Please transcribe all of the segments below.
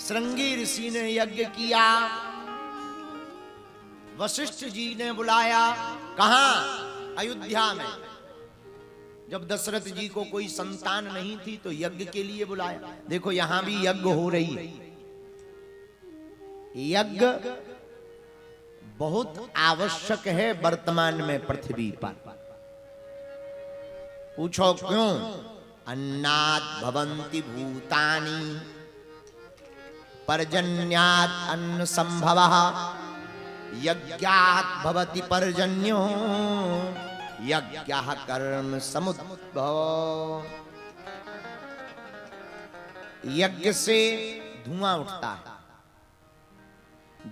श्रृंगी ऋषि ने यज्ञ किया, वशिष्ठ जी ने बुलाया। कहां? अयोध्या में। जब दशरथ जी को कोई संतान नहीं थी तो यज्ञ के लिए बुलाया। देखो यहां भी यज्ञ हो रही है। यज्ञ बहुत आवश्यक है वर्तमान में पृथ्वी पर। पूछो क्यों? अन्नात् भवन्ति भूतानि पर्जन्यात् अन्न संभवः यज्ञात् भवति पर्जन्यो यज्ञः कर्म समुद्भव। यज्ञ से धुआं उठता है,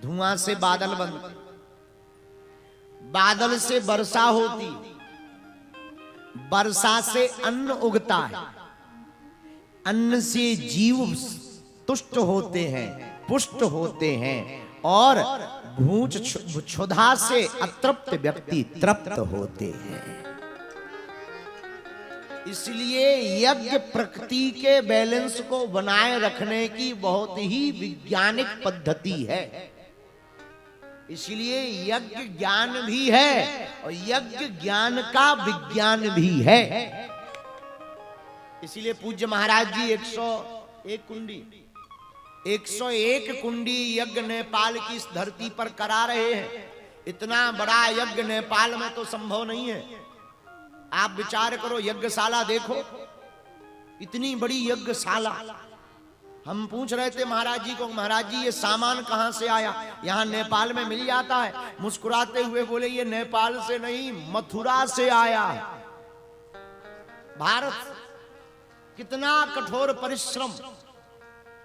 धुआं से बादल बनते, बादल से वर्षा होती, वर्षा से अन्न उगता है, अन्न से जीव तुष्ट होते हैं, पुष्ट होते हैं, और भूच क्षुधा से अतृप्त व्यक्ति तृप्त होते हैं। इसलिए यज्ञ प्रकृति के बैलेंस को बनाए रखने की बहुत ही वैज्ञानिक पद्धति है। इसलिए यज्ञ ज्ञान भी है और यज्ञ ज्ञान का विज्ञान भी है। इसलिए पूज्य महाराज जी 101 कुंडी यज्ञ नेपाल की इस धरती पर करा रहे हैं। इतना बड़ा यज्ञ नेपाल में तो संभव नहीं है। आप विचार करो, यज्ञशाला देखो, इतनी बड़ी यज्ञशाला। हम पूछ रहे थे महाराज जी को, महाराज जी ये सामान कहां से आया? यहां नेपाल में मिल जाता है। मुस्कुराते हुए बोले ये नेपाल से नहीं, मथुरा से आया। भारत कितना कठोर परिश्रम,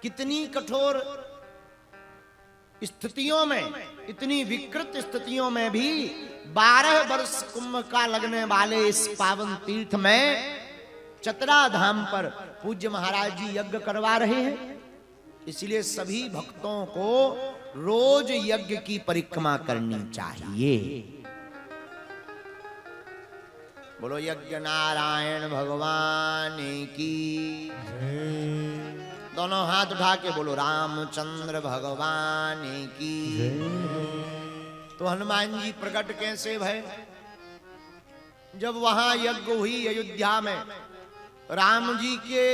कितनी कठोर स्थितियों में, इतनी विकृत स्थितियों में भी 12 वर्ष कुंभ का लगने वाले इस पावन तीर्थ में चतरा धाम पर पूज्य महाराज जी यज्ञ करवा रहे हैं। इसलिए सभी भक्तों को रोज यज्ञ की परिक्रमा करनी चाहिए। बोलो यज्ञ नारायण भगवान की। दोनों हाथ उठा के बोलो रामचंद्र भगवान की। तो हनुमान जी प्रकट कैसे भय? जब वहां यज्ञ हुई अयोध्या में, राम जी के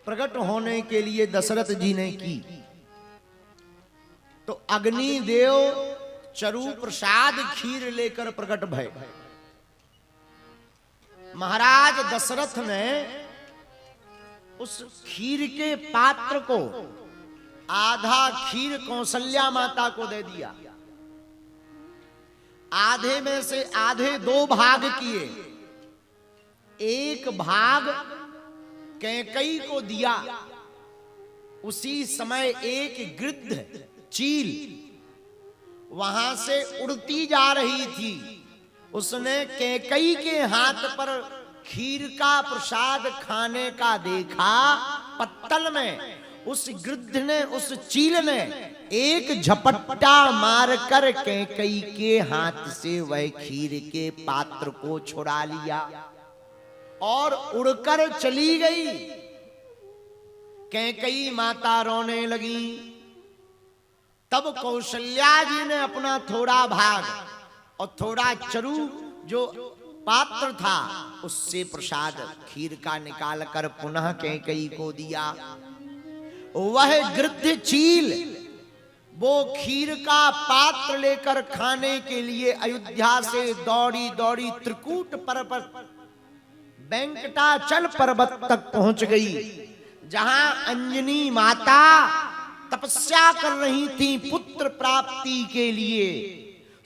प्रकट होने के लिए दशरथ जी ने की, तो अग्निदेव चरु प्रसाद खीर लेकर प्रकट भय। महाराज दशरथ ने उस खीर के पात्र को, आधा खीर कौशल्या माता को दे दिया। आधे में से आधे 2 भाग किए, एक भाग कैकई को दिया। उसी समय एक गिद्ध चील वहां से उड़ती जा रही थी। उसने कैकई के हाथ पर खीर का प्रसाद खाने का देखा। पत्तल में उस गिद्ध ने, उस चील ने एक झपट्टा मारकर कैकई के हाथ से वह खीर के पात्र को छुड़ा लिया और उड़कर चली गई। कैकई माता रोने लगी। तब कौशल्या जी ने अपना थोड़ा भाग और थोड़ा चरु जो पात्र था उससे प्रसाद खीर का निकालकर पुनः कैकई को दिया। वह गिद्ध चील वो खीर का पात्र लेकर खाने के लिए अयोध्या से दौड़ी दौड़ी त्रिकूट पर्वत, वेंकटाचल पर्वत तक पहुंच गई, जहां अंजनी माता तपस्या कर रही थी पुत्र प्राप्ति के लिए,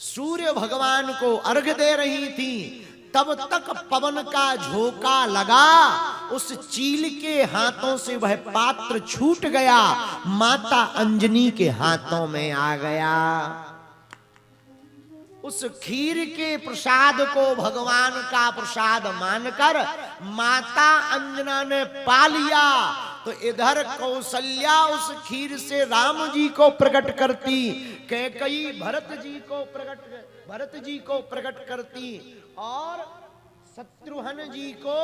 सूर्य भगवान को अर्घ्य दे रही थी। तब तक पवन का झोंका लगा, उस चील के हाथों से वह पात्र छूट गया, माता अंजनी के हाथों में आ गया। उस खीर के प्रसाद को भगवान का प्रसाद मानकर माता अंजना ने पा लिया। तो इधर कौशल्या उस खीर से राम जी को प्रकट करती, कैकई भरत जी को प्रकट करती और शत्रुघ्न जी को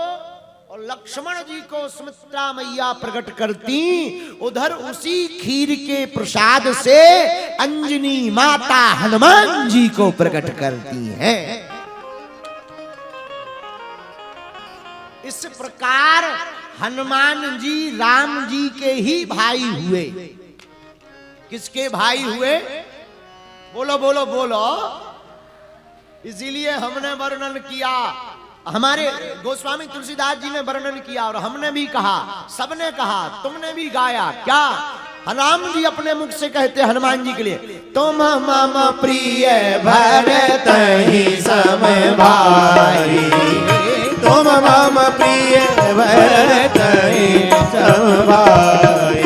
और लक्ष्मण जी को सुमित्रा मैया प्रकट करती, उधर उसी खीर के प्रसाद से अंजनी माता हनुमान जी को प्रकट करती हैं। इस प्रकार हनुमान जी राम जी के ही भाई हुए। किसके भाई हुए? बोलो बोलो बोलो। इसीलिए हमने वर्णन किया, हमारे गोस्वामी तुलसीदास जी ने वर्णन किया और हमने भी कहा, सबने कहा, तुमने भी गाया। क्या? राम जी अपने मुख से कहते हनुमान जी के लिए, तुम मम प्रिय भरत ही सम भाई, तुम मम प्रिय भरत ही सम भाई।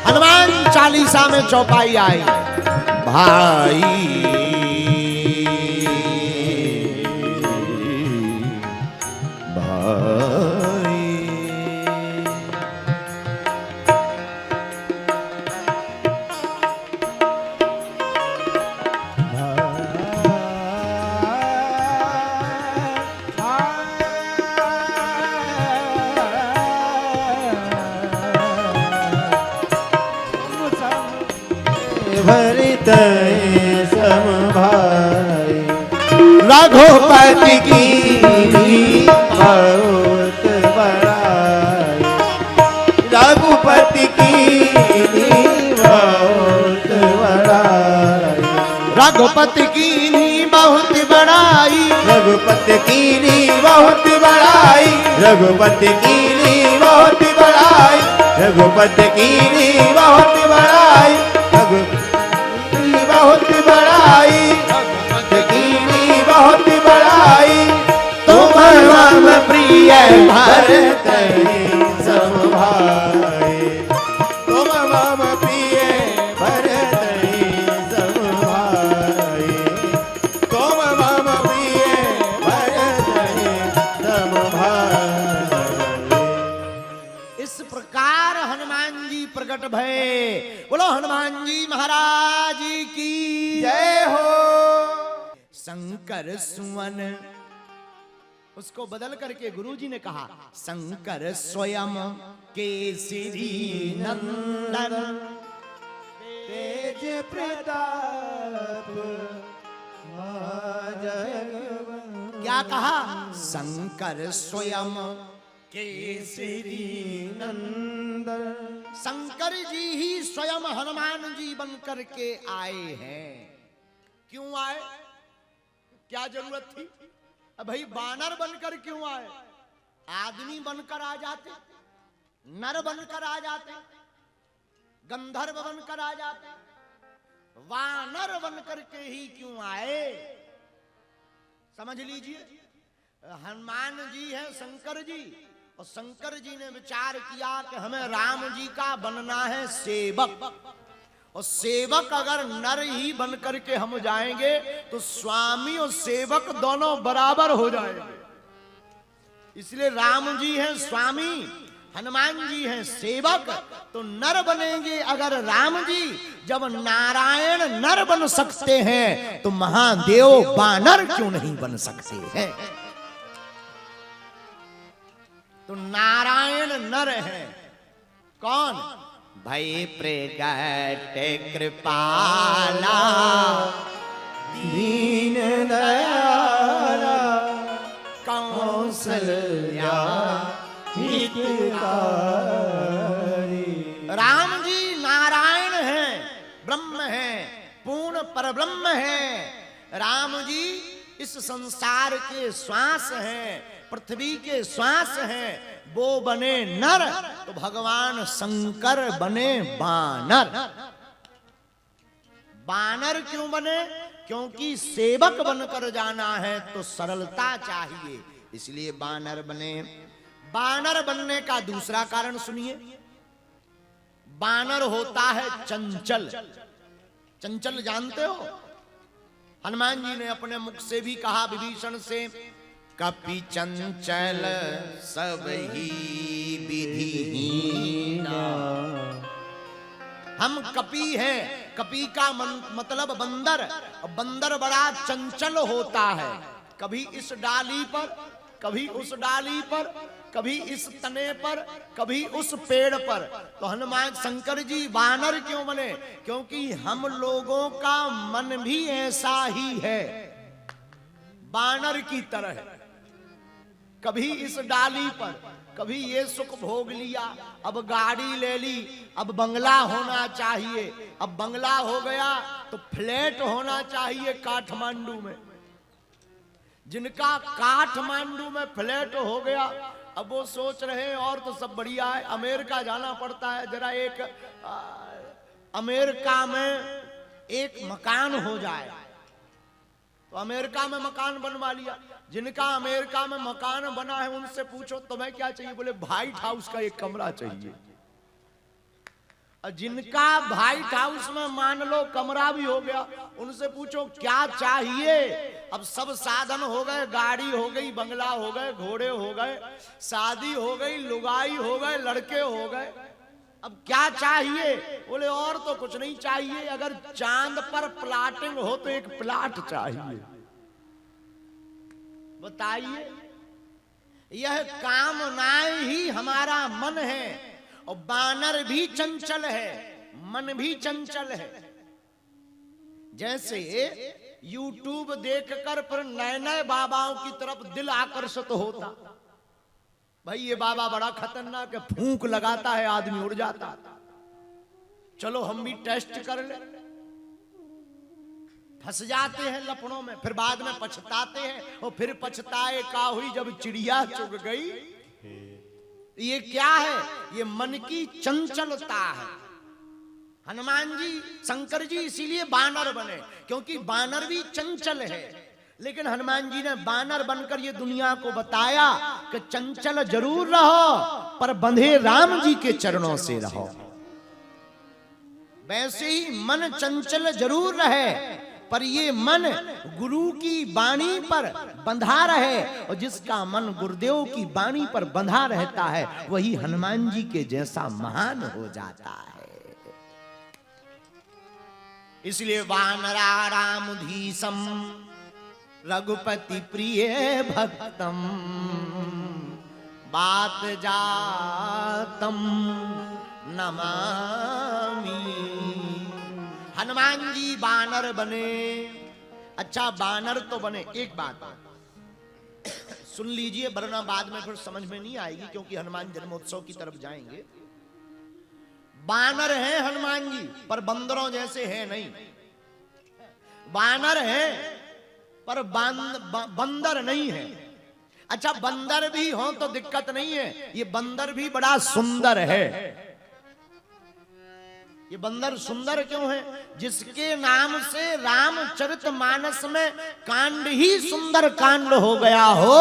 हनुमान चालीसा में चौपाई आई, भाई भरत सम भाई, रघुपति की बहुत बड़ाई, रघुपति की बहुत बड़ाई, रघुपति की बहुत बड़ाई, रघुपति की बहुत बड़ाई, रघुपति की बहुत बड़ाई, रघुपति की बहुत बड़ाई, बहुत बड़ाई, की बहुत बड़ाई। तुम मम प्रिय भरत सम भाई, तुम मम प्रिय भरत सम भाई, तुम मम प्रिय भरत सम भाई। इस प्रकार हनुमान जी प्रकट भये। बोलो हनुमान जी महाराज की जय हो। शंकर सुवन, उसको बदल करके गुरुजी ने कहा, शंकर स्वयं केसरी नंदन, तेज प्रताप जगवंदन। क्या कहा? शंकर स्वयं केसरी नंदन। शंकर जी ही स्वयं हनुमान जी बनकर के आए हैं। क्यों आए? क्या जरूरत थी? अब भाई बानर बनकर क्यों आए? आदमी बनकर आ जाते, नर बनकर आ जाते, गंधर्व बनकर आ जाते, वानर बनकर के ही क्यों आए? समझ लीजिए, हनुमान जी हैं शंकर जी, और शंकर जी ने विचार किया कि हमें राम जी का बनना है सेवक, और सेवक अगर नर ही बन करके हम जाएंगे तो स्वामी और सेवक दोनों बराबर हो जाएंगे। इसलिए राम जी हैं स्वामी, हनुमान जी हैं सेवक, तो नर बनेंगे अगर राम जी। जब नारायण नर बन सकते हैं तो महादेव बानर क्यों नहीं बन सकते हैं? तो नारायण नर है। कौन? भई प्रगट कृपाला दीन दयाला, कौशल्या हितकारी। राम जी नारायण हैं, ब्रह्म हैं, पूर्ण परब्रह्म हैं। राम जी इस संसार के श्वास हैं, पृथ्वी के श्वास हैं। वो बने नर तो भगवान शंकर बने बानर। बानर क्यों बने? क्योंकि सेवक बनकर जाना है तो सरलता चाहिए, इसलिए बानर बने। बानर बनने का दूसरा कारण सुनिए। बानर होता है चंचल। चंचल जानते हो? हनुमान जी ने अपने मुख से भी कहा विभीषण से, कपि चंचल सब ही विधिहीना। हम कपि हैं, कपि का मतलब बंदर, और बंदर बड़ा चंचल होता है। कभी इस डाली पर, कभी उस डाली पर, कभी इस तने पर, कभी उस पेड़ पर। तो हनुमान शंकर जी वानर क्यों बने? क्योंकि हम लोगों का मन भी ऐसा ही है, वानर की तरह। कभी इस डाली पर, कभी ये सुख भोग लिया, अब गाड़ी ले ली, अब बंगला होना चाहिए, अब बंगला हो गया तो फ्लैट होना चाहिए काठमांडू में। जिनका काठमांडू में फ्लैट हो गया, अब वो सोच रहे हैं और तो सब बढ़िया है, अमेरिका जाना पड़ता है, जरा एक अमेरिका में एक मकान हो जाए। तो अमेरिका में मकान बनवा लिया। जिनका अमेरिका में मकान बना है उनसे पूछो तुम्हें क्या चाहिए, बोले व्हाइट हाउस का एक कमरा चाहिए। और जिनका व्हाइट हाउस में मान लो कमरा भी हो गया, उनसे पूछो क्या चाहिए। अब सब साधन हो गए, गाड़ी हो गई, बंगला हो गए, घोड़े हो गए, शादी हो गई, लुगाई हो गए, लड़के हो गए, अब क्या चाहिए? बोले और तो कुछ नहीं चाहिए, अगर चांद पर प्लाटिंग हो तो एक प्लाट चाहिए। बताइए, यह कामनाएं ही हमारा मन है। और बानर भी चंचल है, मन भी चंचल है। जैसे यूट्यूब देखकर फिर नए नए बाबाओं की तरफ दिल आकर्षित होता, भाई ये बाबा बड़ा खतरनाक है, फूंक लगाता है आदमी उड़ जाता, चलो हम भी टेस्ट कर ले। फंस जाते हैं लपड़ों में, फिर बाद में पछताते हैं, और फिर पछताए का हुई जब चिड़िया चुग गई। ये क्या है? ये मन की चंचलता है। हनुमान जी, शंकर जी इसीलिए बानर बने, क्योंकि बानर भी चंचल है। लेकिन हनुमान जी ने बानर बनकर ये दुनिया को बताया कि चंचल जरूर रहो, पर बंधे राम जी के चरणों से रहो। वैसे ही मन चंचल जरूर रहे, पर ये मन गुरु की वाणी पर बंधा रहे। और जिसका मन गुरुदेव की वाणी पर बंधा रहता है, वही हनुमान जी के जैसा महान हो जाता है। इसलिए वानरा रामधीसम रघुपति प्रिय भक्तम बात जातम नमामि। हनुमान जी बानर बने। अच्छा, बानर तो बने, एक बात सुन लीजिए, वरना बाद में फिर समझ में नहीं आएगी, क्योंकि हनुमान जन्मोत्सव की तरफ जाएंगे। बानर हैं हनुमान जी, पर बंदरों जैसे हैं नहीं। बानर हैं पर बंदर नहीं है। अच्छा, बंदर भी हो तो दिक्कत नहीं है, ये बंदर भी बड़ा सुंदर है। ये बंदर सुंदर क्यों है? जिसके नाम से रामचरितमानस में कांड ही सुंदर कांड हो गया हो,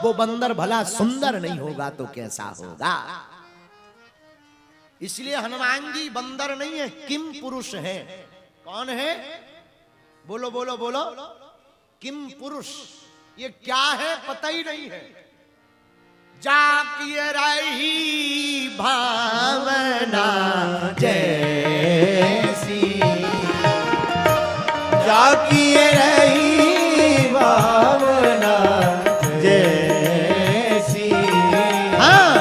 वो बंदर भला सुंदर नहीं होगा तो कैसा होगा? इसलिए हनुमान जी बंदर नहीं है, किम पुरुष है। कौन है? बोलो बोलो बोलो। किम पुरुष, ये क्या है पता ही नहीं है। जाकिए रही भावना जैसी, जाकिए रही भावना जैसी। हाँ,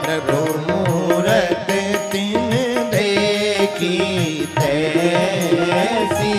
प्रभु मूरत तिन देखी तैसी।